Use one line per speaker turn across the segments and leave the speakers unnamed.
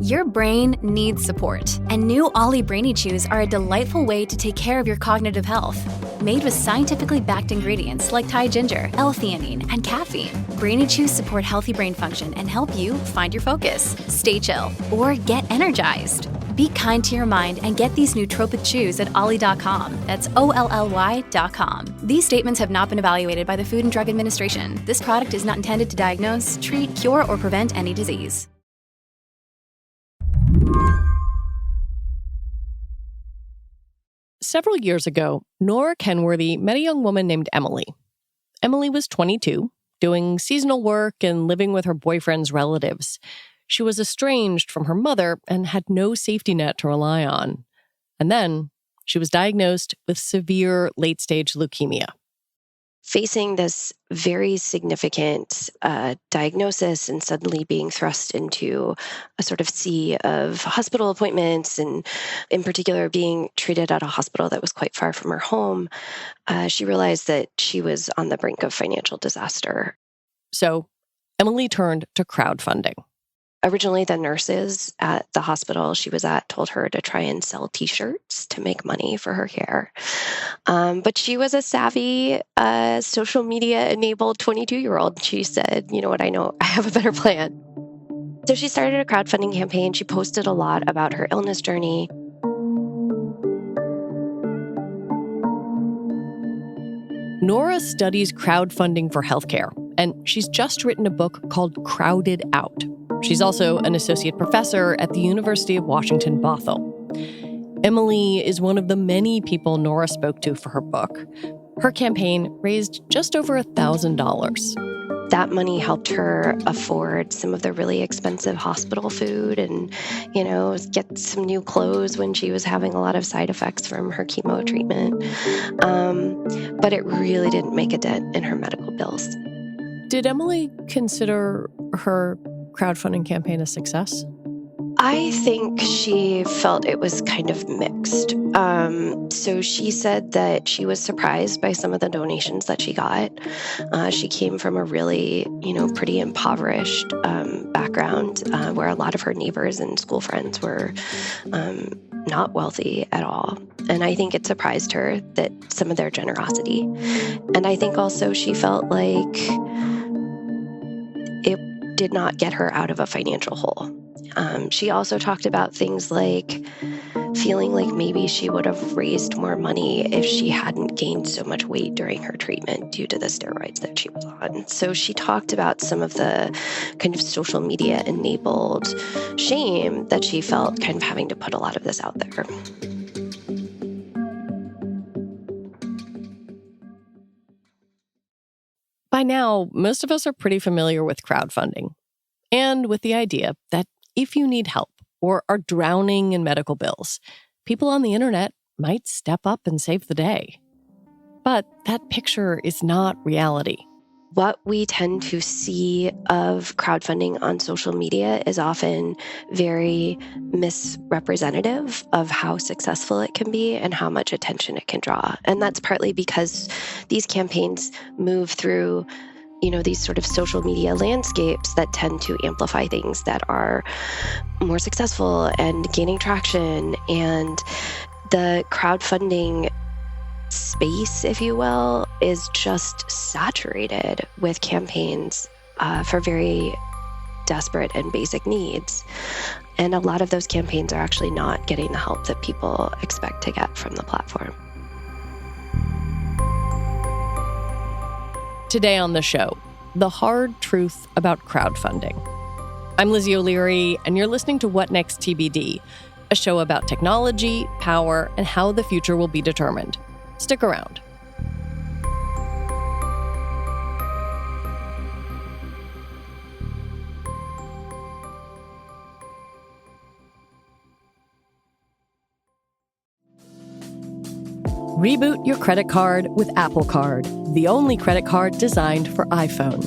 Your brain needs support, and new Ollie Brainy Chews are a delightful way to take care of your cognitive health. Made with scientifically backed ingredients like Thai ginger, L-theanine, and caffeine, Brainy Chews support healthy brain function and help you find your focus, stay chill, or get energized. Be kind to your mind and get these nootropic chews at ollie.com. That's OLLY.com. These statements have not been evaluated by the Food and Drug Administration. This product is not intended to diagnose, treat, cure, or prevent any disease.
Several years ago, Nora Kenworthy met a young woman named Emily. Emily was 22, doing seasonal work and living with her boyfriend's relatives. She was estranged from her mother and had no safety net to rely on. And then she was diagnosed with severe late-stage leukemia.
Facing this very significant diagnosis and suddenly being thrust into a sort of sea of hospital appointments, and in particular being treated at a hospital that was quite far from her home, she realized that she was on the brink of financial disaster.
So Emily turned to crowdfunding.
Originally, the nurses at the hospital she was at told her to try and sell T-shirts to make money for her care. But she was a savvy, social media-enabled 22-year-old. She said, you know what, I have a better plan. So she started a crowdfunding campaign. She posted a lot about her illness journey.
Nora studies crowdfunding for healthcare, and she's just written a book called Crowded Out. She's also an associate professor at the University of Washington, Bothell. Emily is one of the many people Nora spoke to for her book. Her campaign raised just over $1,000.
That money helped her afford some of the really expensive hospital food and, get some new clothes when she was having a lot of side effects from her chemo treatment. But it really didn't make a dent in her medical bills.
Did Emily consider her crowdfunding campaign a success?
I think she felt it was kind of mixed. So she said that she was surprised by some of the donations that she got. She came from a really, pretty impoverished background where a lot of her neighbors and school friends were not wealthy at all. And I think it surprised her that some of their generosity. And I think also she felt like it did not get her out of a financial hole. She also talked about things like feeling like maybe she would have raised more money if she hadn't gained so much weight during her treatment due to the steroids that she was on. So she talked about some of the kind of social media enabled shame that she felt kind of having to put a lot of this out there.
By now, most of us are pretty familiar with crowdfunding and with the idea that if you need help or are drowning in medical bills, people on the internet might step up and save the day. But that picture is not reality.
What we tend to see of crowdfunding on social media is often very misrepresentative of how successful it can be and how much attention it can draw. And that's partly because these campaigns move through these sort of social media landscapes that tend to amplify things that are more successful and gaining traction. And the crowdfunding space, if you will, is just saturated with campaigns for very desperate and basic needs. And a lot of those campaigns are actually not getting the help that people expect to get from the platform.
Today on the show, the hard truth about crowdfunding. I'm Lizzie O'Leary, and you're listening to What Next TBD, a show about technology, power, and how the future will be determined. Stick around. Reboot your credit card with Apple Card, the only credit card designed for iPhone.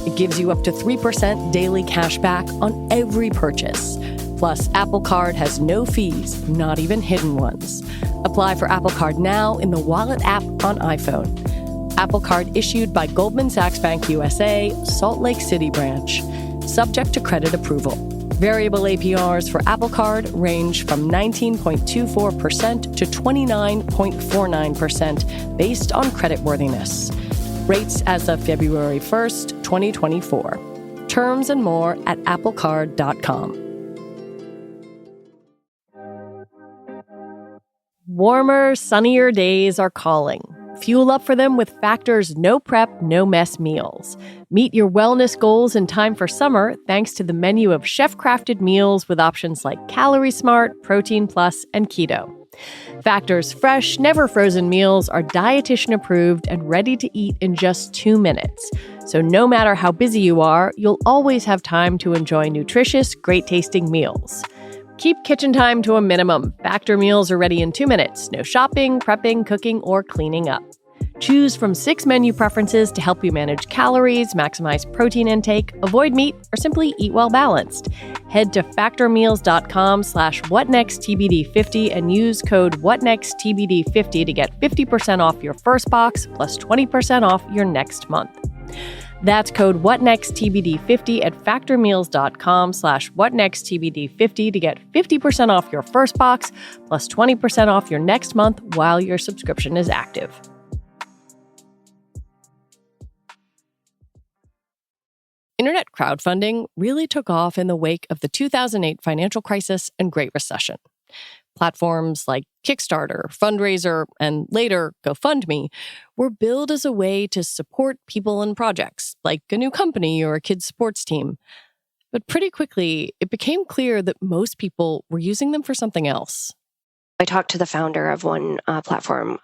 It gives you up to 3% daily cash back on every purchase. Plus, Apple Card has no fees, not even hidden ones. Apply for Apple Card now in the Wallet app on iPhone. Apple Card issued by Goldman Sachs Bank USA, Salt Lake City branch. Subject to credit approval. Variable APRs for Apple Card range from 19.24% to 29.49% based on creditworthiness. Rates as of February 1st, 2024. Terms and more at applecard.com. Warmer, sunnier days are calling. Fuel up for them with Factor's no prep, no mess meals. Meet your wellness goals in time for summer thanks to the menu of chef-crafted meals with options like Calorie Smart, Protein Plus, and Keto. Factor's fresh, never frozen meals are dietitian approved and ready to eat in just 2 minutes. So no matter how busy you are, you'll always have time to enjoy nutritious, great-tasting meals. Keep kitchen time to a minimum. Factor meals are ready in 2 minutes. No shopping, prepping, cooking, or cleaning up. Choose from 6 menu preferences to help you manage calories, maximize protein intake, avoid meat, or simply eat well balanced. Head to factormeals.com/whatnexttbd50 and use code whatnexttbd50 to get 50% off your first box plus 20% off your next month. That's code whatnexttbd50 at factormeals.com/whatnexttbd50 to get 50% off your first box plus 20% off your next month while your subscription is active. Internet crowdfunding really took off in the wake of the 2008 financial crisis and Great Recession. Platforms like Kickstarter, Fundraiser, and later GoFundMe were billed as a way to support people and projects, like a new company or a kid's sports team. But pretty quickly, it became clear that most people were using them for something else.
I talked to the founder of one platform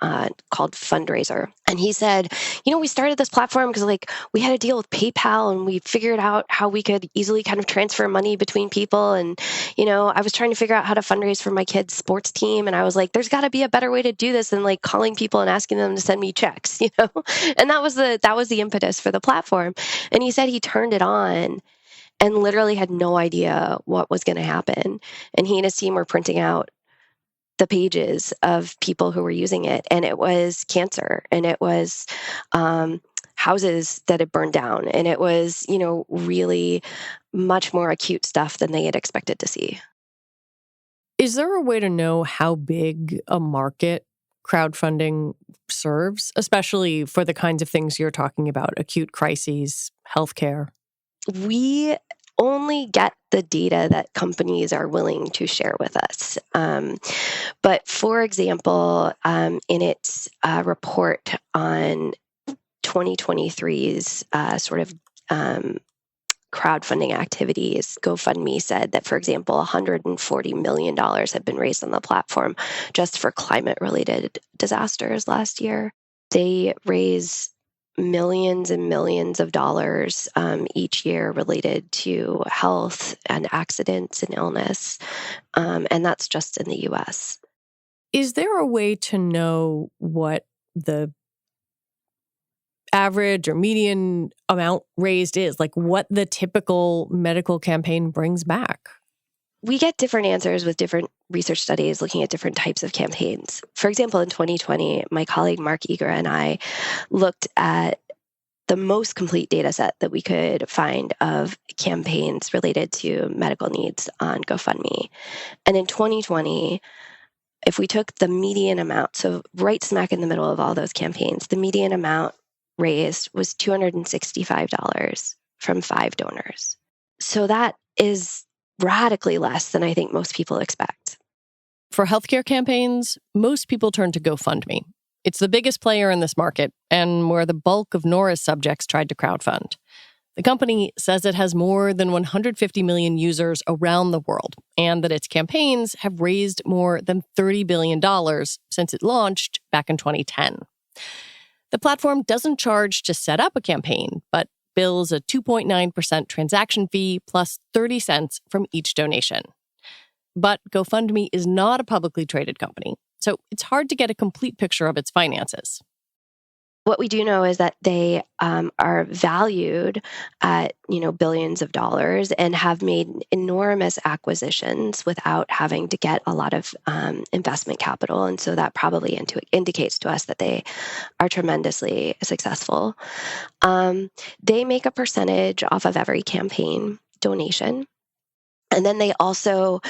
called Fundraiser, and he said, we started this platform because we had a deal with PayPal and we figured out how we could easily kind of transfer money between people. And, I was trying to figure out how to fundraise for my kid's sports team. And I was like, there's got to be a better way to do this than calling people and asking them to send me checks, and that was the impetus for the platform. And he said he turned it on and literally had no idea what was going to happen. And he and his team were printing out the pages of people who were using it, and it was cancer, and it was houses that had burned down, and it was really much more acute stuff than they had expected to see.
Is there a way to know how big a market crowdfunding serves, especially for the kinds of things you're talking about, acute crises, healthcare?
We only get the data that companies are willing to share with us. But for example, in its report on 2023's crowdfunding activities, GoFundMe said that, for example, $140 million had been raised on the platform just for climate-related disasters last year. They raise millions and millions of dollars each year related to health and accidents and illness. And that's just in the US.
Is there a way to know what the average or median amount raised is? What the typical medical campaign brings back?
We get different answers with different research studies looking at different types of campaigns. For example, in 2020, my colleague Mark Eager and I looked at the most complete data set that we could find of campaigns related to medical needs on GoFundMe. And in 2020, if we took the median amount, so right smack in the middle of all those campaigns, the median amount raised was $265 from 5 donors. So that is radically less than I think most people expect.
For healthcare campaigns, most people turn to GoFundMe. It's the biggest player in this market and where the bulk of Nora's subjects tried to crowdfund. The company says it has more than 150 million users around the world and that its campaigns have raised more than $30 billion since it launched back in 2010. The platform doesn't charge to set up a campaign, but bills a 2.9% transaction fee plus 30 cents from each donation. But GoFundMe is not a publicly traded company, so it's hard to get a complete picture of its finances.
What we do know is that they are valued at billions of dollars and have made enormous acquisitions without having to get a lot of investment capital. And so that probably indicates to us that they are tremendously successful. They make a percentage off of every campaign donation. And then they also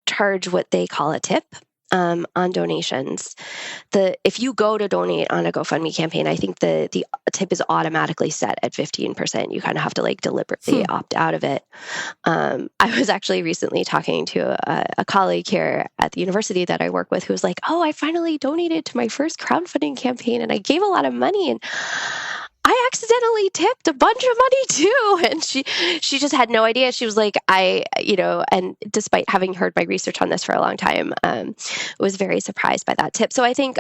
charge what they call a tip on donations. If you go to donate on a GoFundMe campaign, I think the tip is automatically set at 15%. You kind of have to like deliberately opt out of it. I was actually recently talking to a colleague here at the university that I work with who was like, "Oh, I finally donated to my first crowdfunding campaign and I gave a lot of money and I accidentally tipped a bunch of money too." And she just had no idea. She was like, and despite having heard my research on this for a long time, was very surprised by that tip. So I think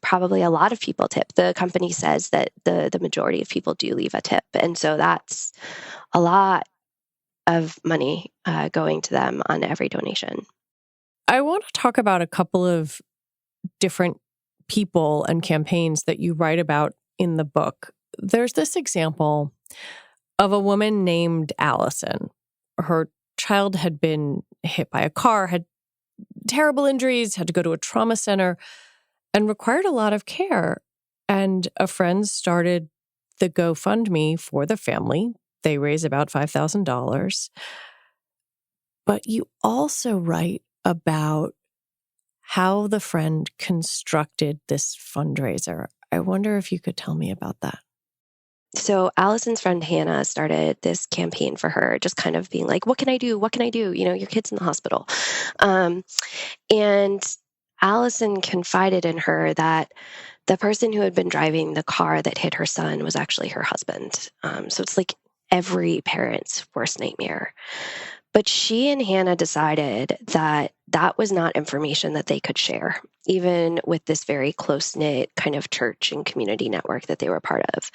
probably a lot of people tip. The company says that the majority of people do leave a tip. And so that's a lot of money going to them on every donation.
I want to talk about a couple of different people and campaigns that you write about in the book. There's this example of a woman named Allison. Her child had been hit by a car, had terrible injuries, had to go to a trauma center, and required a lot of care. And a friend started the GoFundMe for the family. They raise about $5,000. But you also write about how the friend constructed this fundraiser. I wonder if you could tell me about that.
So Allison's friend Hannah started this campaign for her, just kind of being like, what can I do? What can I do? Your kid's in the hospital. And Allison confided in her that the person who had been driving the car that hit her son was actually her husband. So it's like every parent's worst nightmare. But she and Hannah decided that that was not information that they could share, even with this very close-knit kind of church and community network that they were part of.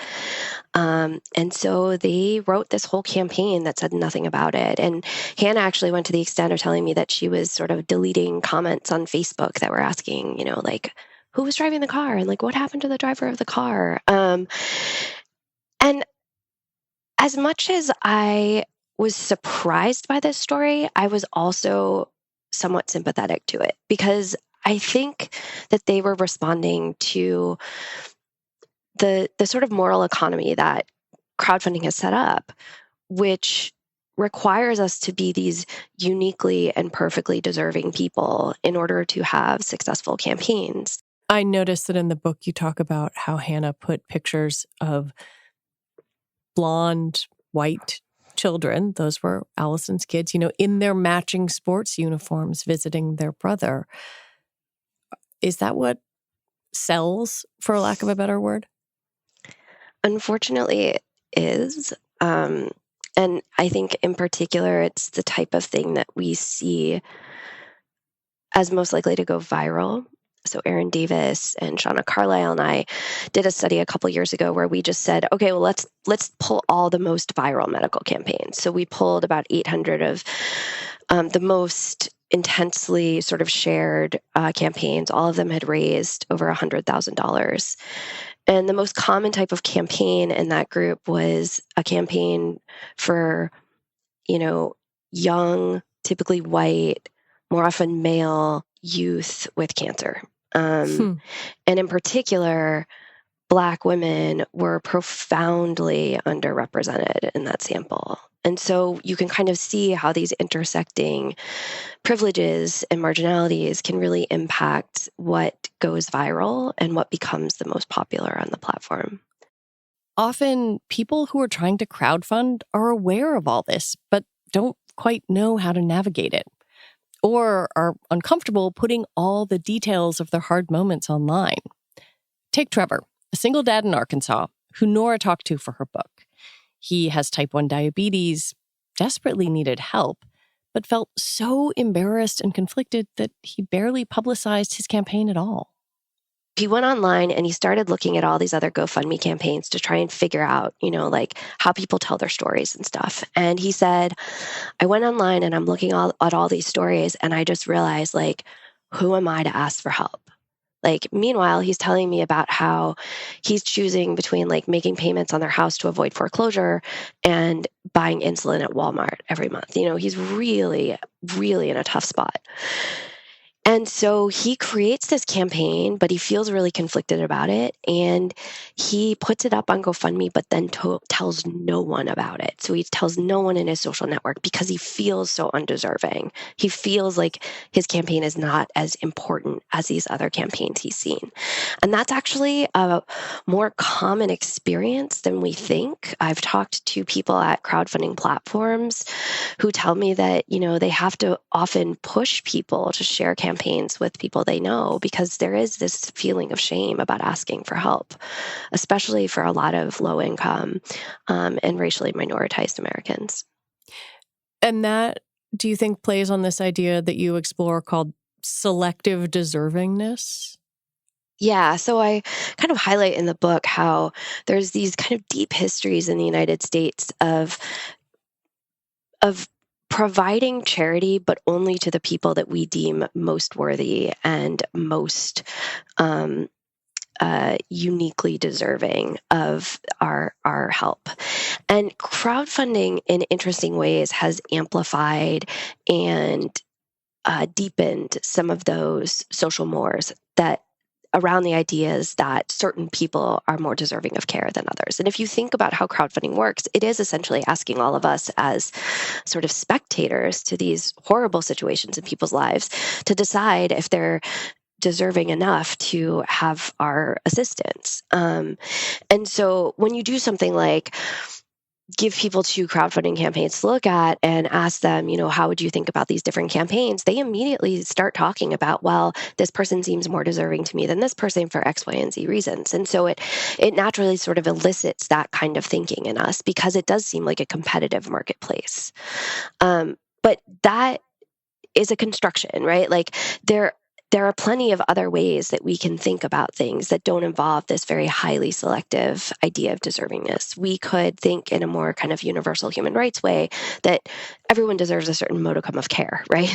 And so they wrote this whole campaign that said nothing about it. And Hannah actually went to the extent of telling me that she was sort of deleting comments on Facebook that were asking, like, who was driving the car? And like, what happened to the driver of the car? And as much as I was surprised by this story, I was also somewhat sympathetic to it because I think that they were responding to the sort of moral economy that crowdfunding has set up, which requires us to be these uniquely and perfectly deserving people in order to have successful campaigns.
I noticed that in the book you talk about how Hannah put pictures of blonde, white children, those were Allison's kids, in their matching sports uniforms visiting their brother. Is that what sells, for lack of a better word?
Unfortunately, it is. And I think in particular, it's the type of thing that we see as most likely to go viral. So Erin Davis and Shauna Carlisle and I did a study a couple years ago where we just said, okay, well, let's pull all the most viral medical campaigns. So we pulled about 800 of the most intensely sort of shared campaigns. All of them had raised over $100,000. And the most common type of campaign in that group was a campaign for, young, typically white, more often male youth with cancer. And in particular, Black women were profoundly underrepresented in that sample. And so you can kind of see how these intersecting privileges and marginalities can really impact what goes viral and what becomes the most popular on the platform.
Often, people who are trying to crowdfund are aware of all this, but don't quite know how to navigate it, or are uncomfortable putting all the details of their hard moments online. Take Trevor, a single dad in Arkansas, who Nora talked to for her book. He has type 1 diabetes, desperately needed help, but felt so embarrassed and conflicted that he barely publicized his campaign at all.
He went online and he started looking at all these other GoFundMe campaigns to try and figure out, like how people tell their stories and stuff. And he said, I went online and I'm looking at all these stories and I just realized, like, who am I to ask for help? Like, meanwhile, he's telling me about how he's choosing between like making payments on their house to avoid foreclosure and buying insulin at Walmart every month. He's really, really in a tough spot. And so he creates this campaign, but he feels really conflicted about it. And he puts it up on GoFundMe, but then tells no one about it. So he tells no one in his social network because he feels so undeserving. He feels like his campaign is not as important as these other campaigns he's seen. And that's actually a more common experience than we think. I've talked to people at crowdfunding platforms who tell me that, they have to often push people to share campaigns with people they know because there is this feeling of shame about asking for help, especially for a lot of low income and racially minoritized Americans.
And that, do you think, plays on this idea that you explore called selective deservingness?
Yeah, so I kind of highlight in the book how there's these kind of deep histories in the United States of providing charity, but only to the people that we deem most worthy and most uniquely deserving of our help. And crowdfunding, in interesting ways, has amplified and deepened some of those social mores that around the ideas that certain people are more deserving of care than others. And if you think about how crowdfunding works, it is essentially asking all of us as sort of spectators to these horrible situations in people's lives to decide if they're deserving enough to have our assistance. And so when you do something like give people two crowdfunding campaigns to look at and ask them, how would you think about these different campaigns? They immediately start talking about, well, this person seems more deserving to me than this person for X, Y, and Z reasons. And so it naturally sort of elicits that kind of thinking in us because it does seem like a competitive marketplace. But that is a construction, right? Like there are plenty of other ways that we can think about things that don't involve this very highly selective idea of deservingness. We could think in a more kind of universal human rights way that everyone deserves a certain modicum of care, right?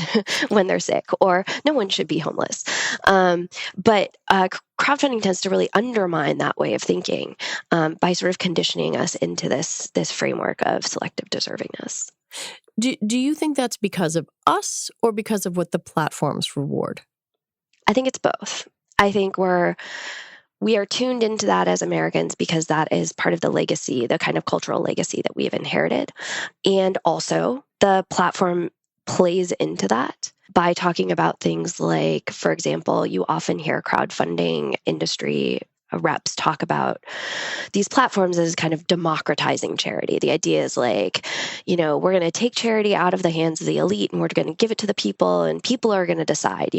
when they're sick, or no one should be homeless. But crowdfunding tends to really undermine that way of thinking by sort of conditioning us into this framework of selective deservingness.
Do you think that's because of us or because of what the platforms reward?
I think it's both. I think we are tuned into that as Americans because that is part of the legacy, the kind of cultural legacy that we have inherited. And also the platform plays into that by talking about things like, for example, you often hear crowdfunding industry reps talk about these platforms as kind of democratizing charity. The idea is like, we're going to take charity out of the hands of the elite and we're going to give it to the people and people are going to decide,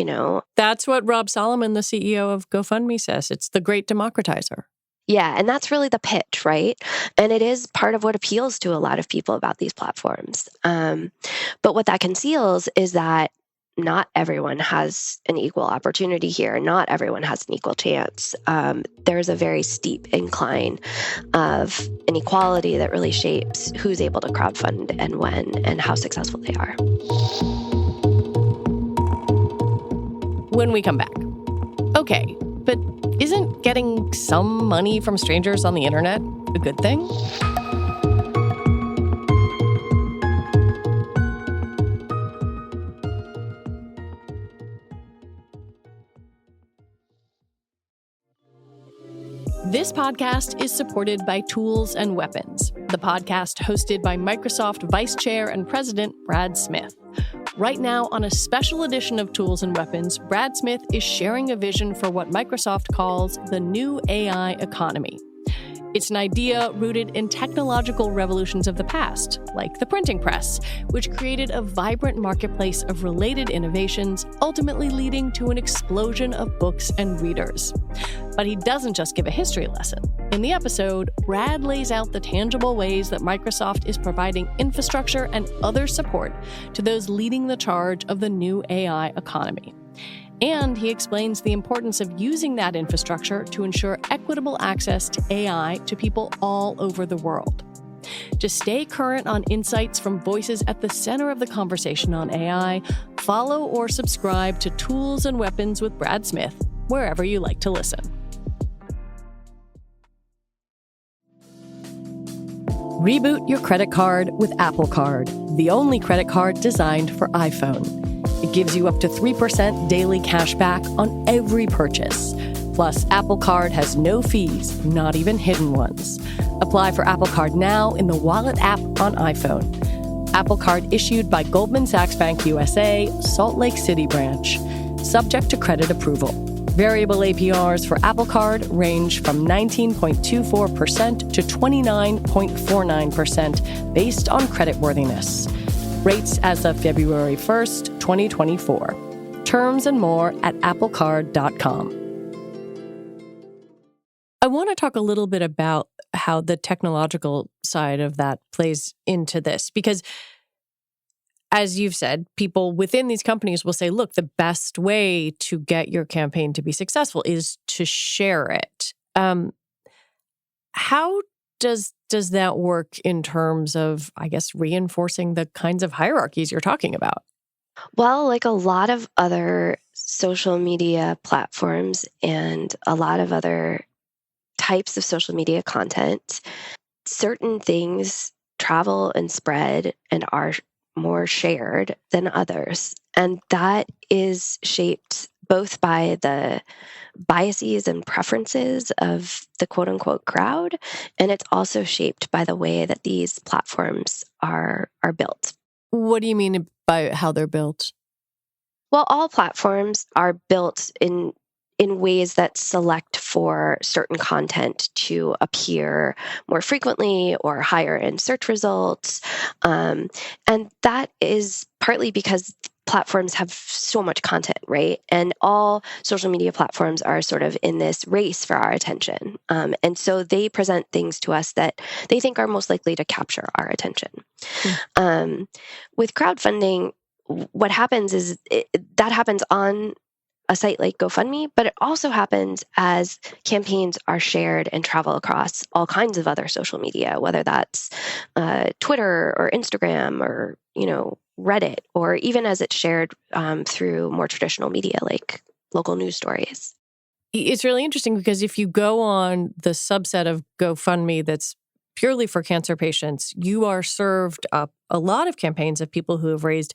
That's what Rob Solomon, the CEO of GoFundMe, says. It's the great democratizer.
Yeah, and that's really the pitch, right? And it is part of what appeals to a lot of people about these platforms. But what that conceals is that not everyone has an equal opportunity here. Not everyone has an equal chance. There's a very steep incline of inequality that really shapes who's able to crowdfund and when and how successful they are.
When we come back. Okay, but isn't getting some money from strangers on the internet a good thing? This podcast is supported by Tools and Weapons, the podcast hosted by Microsoft Vice Chair and President Brad Smith. Right now, on a special edition of Tools and Weapons, Brad Smith is sharing a vision for what Microsoft calls the new AI economy. It's an idea rooted in technological revolutions of the past, like the printing press, which created a vibrant marketplace of related innovations, ultimately leading to an explosion of books and readers. But he doesn't just give a history lesson. In the episode, Brad lays out the tangible ways that Microsoft is providing infrastructure and other support to those leading the charge of the new AI economy. And he explains the importance of using that infrastructure to ensure equitable access to AI to people all over the world. To stay current on insights from voices at the center of the conversation on AI, follow or subscribe to Tools and Weapons with Brad Smith, wherever you like to listen. Reboot your credit card with Apple Card, the only credit card designed for iPhone. It gives you up to 3% daily cash back on every purchase. Plus, Apple Card has no fees, not even hidden ones. Apply for Apple Card now in the Wallet app on iPhone. Apple Card issued by Goldman Sachs Bank USA, Salt Lake City branch. Subject to credit approval. Variable APRs for Apple Card range from 19.24% to 29.49% based on creditworthiness. Rates as of February 1st, 2024. Terms and more at applecard.com. I want to talk a little bit about how the technological side of that plays into this, because as you've said, people within these companies will say, look, the best way to get your campaign to be successful is to share it. How does that work in terms of, I guess, reinforcing the kinds of hierarchies you're talking about?
Well, like a lot of other social media platforms and a lot of other types of social media content, certain things travel and spread and are more shared than others. And that is shaped both by the biases and preferences of the quote unquote crowd, and it's also shaped by the way that these platforms are built.
What do you mean by how they're built?
Well, all platforms are built in ways that select for certain content to appear more frequently or higher in search results. And that is partly because platforms have so much content, right? And all social media platforms are sort of in this race for our attention. And so they present things to us that they think are most likely to capture our attention. With crowdfunding, what happens is that happens on a site like GoFundMe, but it also happens as campaigns are shared and travel across all kinds of other social media, whether that's Twitter or Instagram or, Reddit, or even as it's shared through more traditional media like local news stories.
It's really interesting because if you go on the subset of GoFundMe that's purely for cancer patients, you are served up a lot of campaigns of people who have raised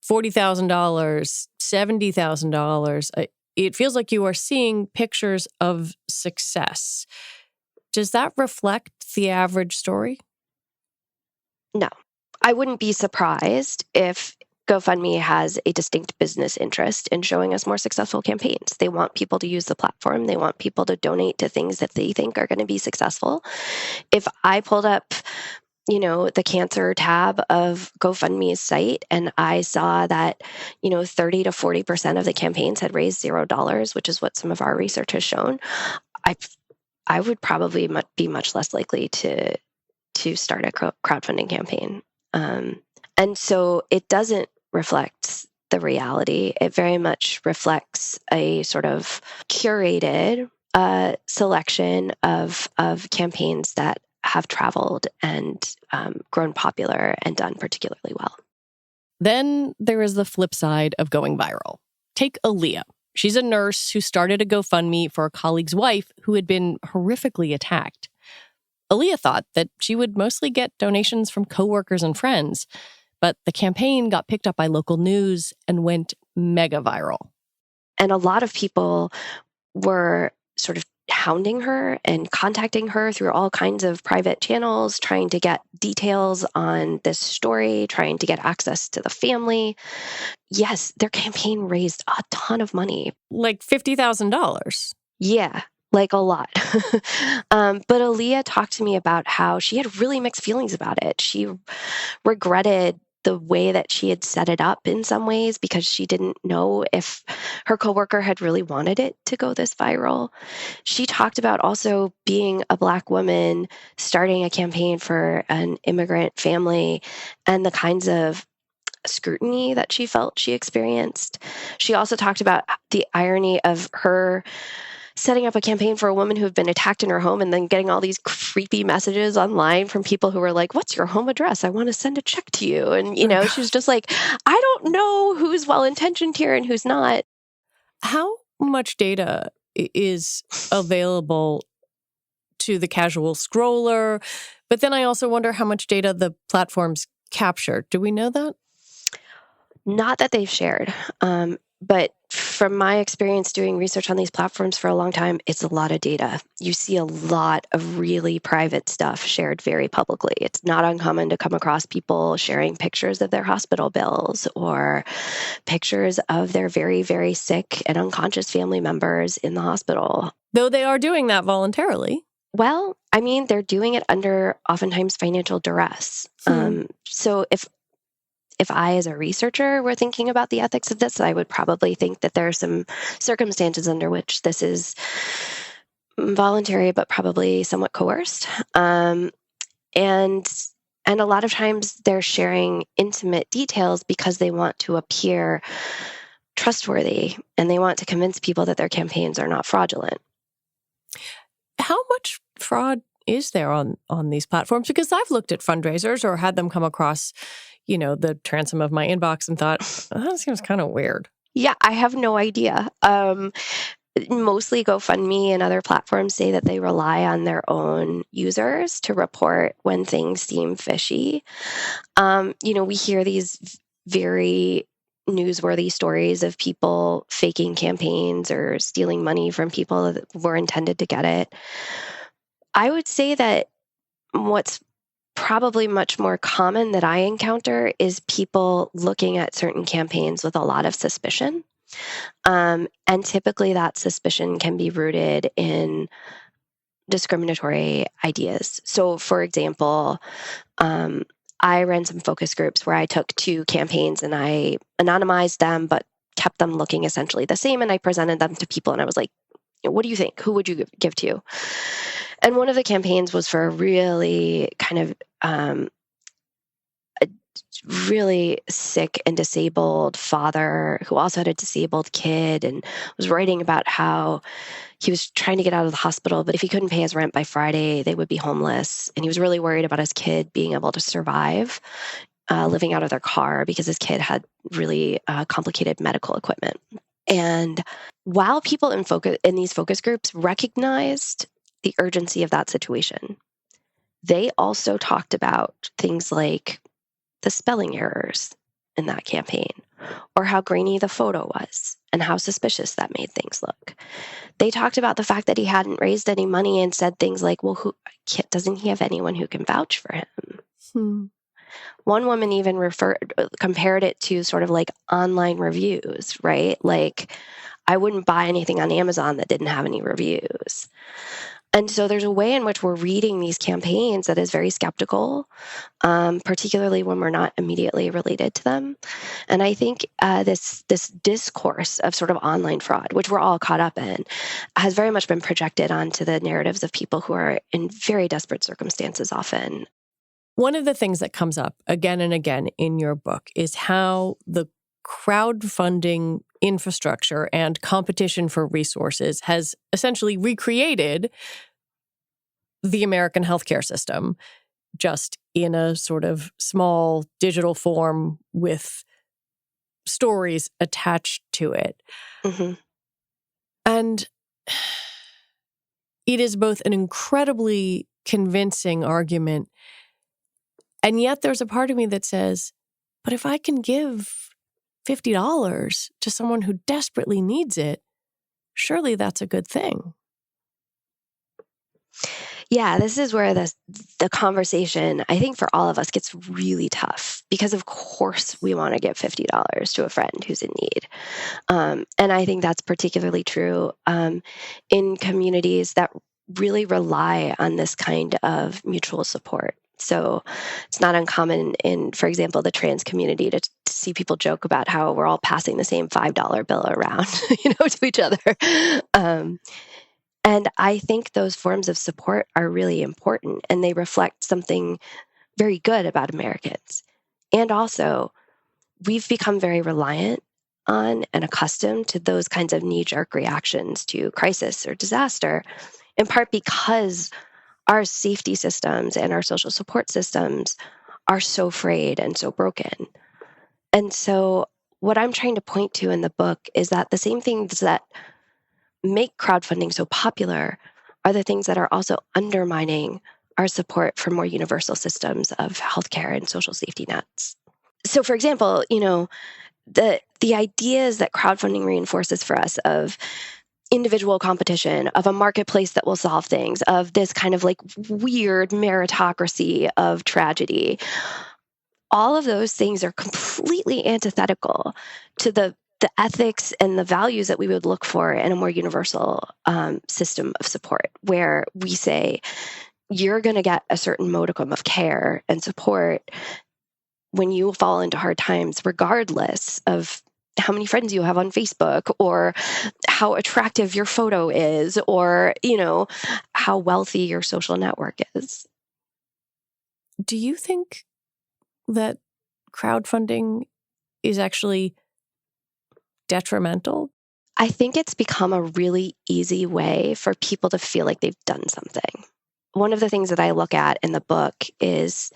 $40,000, $70,000. It feels like you are seeing pictures of success. Does that reflect the average story?
No. I wouldn't be surprised if GoFundMe has a distinct business interest in showing us more successful campaigns. They want people to use the platform. They want people to donate to things that they think are going to be successful. If I pulled up the cancer tab of GoFundMe's site, and I saw that, 30 to 40% of the campaigns had raised $0, which is what some of our research has shown, I would probably be much less likely to start a crowdfunding campaign. And so it doesn't reflect the reality. It very much reflects a sort of curated selection of campaigns that have traveled and grown popular and done particularly well.
Then there is the flip side of going viral. Take Aaliyah. She's a nurse who started a GoFundMe for a colleague's wife who had been horrifically attacked. Aaliyah thought that she would mostly get donations from coworkers and friends, but the campaign got picked up by local news and went mega viral.
And a lot of people were sort of hounding her and contacting her through all kinds of private channels, trying to get details on this story, trying to get access to the family. Yes, their campaign raised a ton of money.
Like $50,000.
Yeah, like a lot. But Aaliyah talked to me about how she had really mixed feelings about it. She regretted the way that she had set it up in some ways because she didn't know if her coworker had really wanted it to go this viral. She talked about also being a Black woman, starting a campaign for an immigrant family, and the kinds of scrutiny that she felt she experienced. She also talked about the irony of her setting up a campaign for a woman who had been attacked in her home and then getting all these creepy messages online from people who were like, "What's your home address? I want to send a check to you." And, she was just like, I don't know who's well-intentioned here and who's not.
How much data is available to the casual scroller? But then I also wonder how much data the platforms capture. Do we know that?
Not that they've shared, but from my experience doing research on these platforms for a long time, it's a lot of data. You see a lot of really private stuff shared very publicly. It's not uncommon to come across people sharing pictures of their hospital bills or pictures of their very, very sick and unconscious family members in the hospital.
Though they are doing that voluntarily.
Well, I mean, they're doing it under oftentimes financial duress. So if I, as a researcher, were thinking about the ethics of this, I would probably think that there are some circumstances under which this is voluntary, but probably somewhat coerced. And a lot of times they're sharing intimate details because they want to appear trustworthy and they want to convince people that their campaigns are not fraudulent.
How much fraud is there on these platforms? Because I've looked at fundraisers or had them come across, the transom of my inbox and thought, that seems kind of weird.
Yeah, I have no idea. Mostly GoFundMe and other platforms say that they rely on their own users to report when things seem fishy. We hear these very newsworthy stories of people faking campaigns or stealing money from people that were intended to get it. I would say that what's probably much more common that I encounter is people looking at certain campaigns with a lot of suspicion. And typically that suspicion can be rooted in discriminatory ideas. So, for example, I ran some focus groups where I took 2 campaigns and I anonymized them, but kept them looking essentially the same. And I presented them to people and I was like, what do you think? Who would you give to? And one of the campaigns was for a really kind of a really sick and disabled father who also had a disabled kid and was writing about how he was trying to get out of the hospital, but if he couldn't pay his rent by Friday, they would be homeless. And he was really worried about his kid being able to survive living out of their car because his kid had really complicated medical equipment. And while people in these focus groups recognized the urgency of that situation, they also talked about things like the spelling errors in that campaign, or how grainy the photo was, and how suspicious that made things look. They talked about the fact that he hadn't raised any money and said things like, well, doesn't he have anyone who can vouch for him? One woman even compared it to sort of like online reviews, right? Like, I wouldn't buy anything on Amazon that didn't have any reviews. And so there's a way in which we're reading these campaigns that is very skeptical, particularly when we're not immediately related to them. And I think this discourse of sort of online fraud, which we're all caught up in, has very much been projected onto the narratives of people who are in very desperate circumstances often.
One of the things that comes up again and again in your book is how the crowdfunding infrastructure and competition for resources has essentially recreated the American healthcare system, just in a sort of small digital form with stories attached to it.
Mm-hmm.
And it is both an incredibly convincing argument, and yet there's a part of me that says, but if I can give $50 to someone who desperately needs it, surely that's a good thing.
Yeah, this is where the conversation, I think for all of us, gets really tough, because of course we want to give $50 to a friend who's in need. And I think that's particularly true in communities that really rely on this kind of mutual support. So it's not uncommon in, for example, the trans community to see people joke about how we're all passing the same $5 bill around, to each other. And I think those forms of support are really important, and they reflect something very good about Americans. And also, we've become very reliant on and accustomed to those kinds of knee-jerk reactions to crisis or disaster, in part because our safety systems and our social support systems are so frayed and so broken. And so what I'm trying to point to in the book is that the same things that make crowdfunding so popular are the things that are also undermining our support for more universal systems of healthcare and social safety nets. So, for example, the ideas that crowdfunding reinforces for us of individual competition, of a marketplace that will solve things, of this kind of like weird meritocracy of tragedy, all of those things are completely antithetical to the ethics and the values that we would look for in a more universal system of support, where we say you're going to get a certain modicum of care and support when you fall into hard times, regardless of how many friends you have on Facebook or how attractive your photo is or, how wealthy your social network is.
Do you think that crowdfunding is actually detrimental?
I think it's become a really easy way for people to feel like they've done something. One of the things that I look at in the book is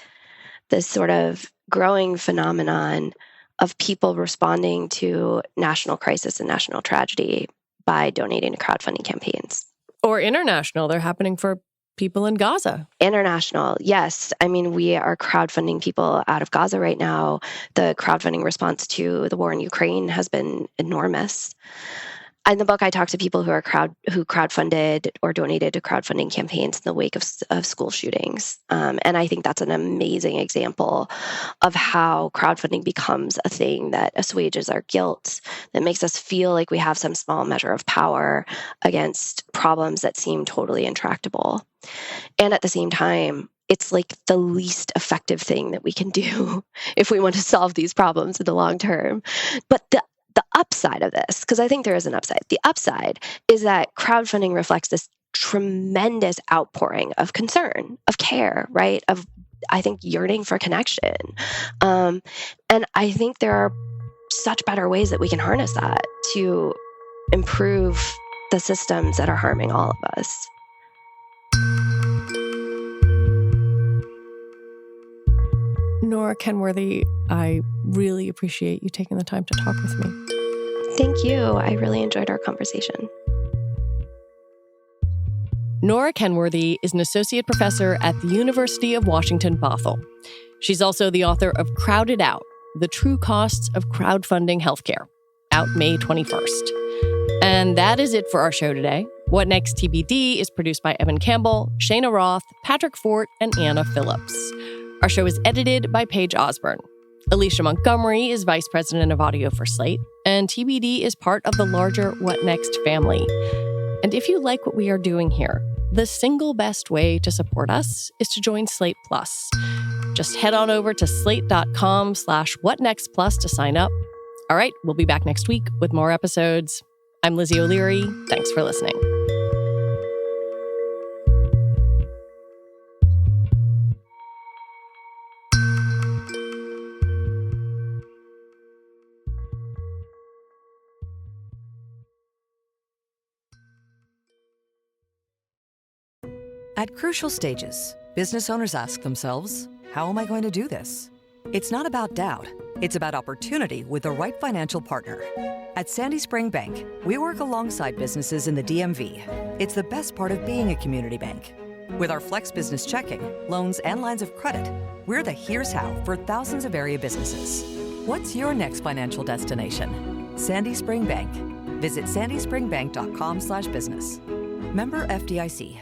this sort of growing phenomenon of people responding to national crisis and national tragedy by donating to crowdfunding campaigns.
Or international. They're happening for people in Gaza.
International, yes. I mean, we are crowdfunding people out of Gaza right now. The crowdfunding response to the war in Ukraine has been enormous. In the book, I talk to people who crowdfunded or donated to crowdfunding campaigns in the wake of school shootings. And I think that's an amazing example of how crowdfunding becomes a thing that assuages our guilt, that makes us feel like we have some small measure of power against problems that seem totally intractable. And at the same time, it's like the least effective thing that we can do if we want to solve these problems in the long term. But the upside of this, because I think there is an upside, the upside is that crowdfunding reflects this tremendous outpouring of concern, of care, right? Of, I think, yearning for connection. And I think there are such better ways that we can harness that to improve the systems that are harming all of us.
Nora Kenworthy, I really appreciate you taking the time to talk with me.
Thank you. I really enjoyed our conversation.
Nora Kenworthy is an associate professor at the University of Washington, Bothell. She's also the author of Crowded Out, The True Costs of Crowdfunding Healthcare, out May 21st. And that is it for our show today. What Next TBD is produced by Evan Campbell, Shayna Roth, Patrick Fort, and Anna Phillips. Our show is edited by Paige Osborne. Alicia Montgomery is vice president of audio for Slate, and TBD is part of the larger What Next family. And if you like what we are doing here, the single best way to support us is to join Slate Plus. Just head on over to slate.com/whatnextplus to sign up. All right, we'll be back next week with more episodes. I'm Lizzie O'Leary. Thanks for listening.
At crucial stages, business owners ask themselves, how am I going to do this? It's not about doubt. It's about opportunity with the right financial partner. At Sandy Spring Bank, we work alongside businesses in the DMV. It's the best part of being a community bank. With our Flex Business Checking, loans, and lines of credit, we're the here's how for thousands of area businesses. What's your next financial destination? Sandy Spring Bank. Visit sandyspringbank.com/business. Member FDIC.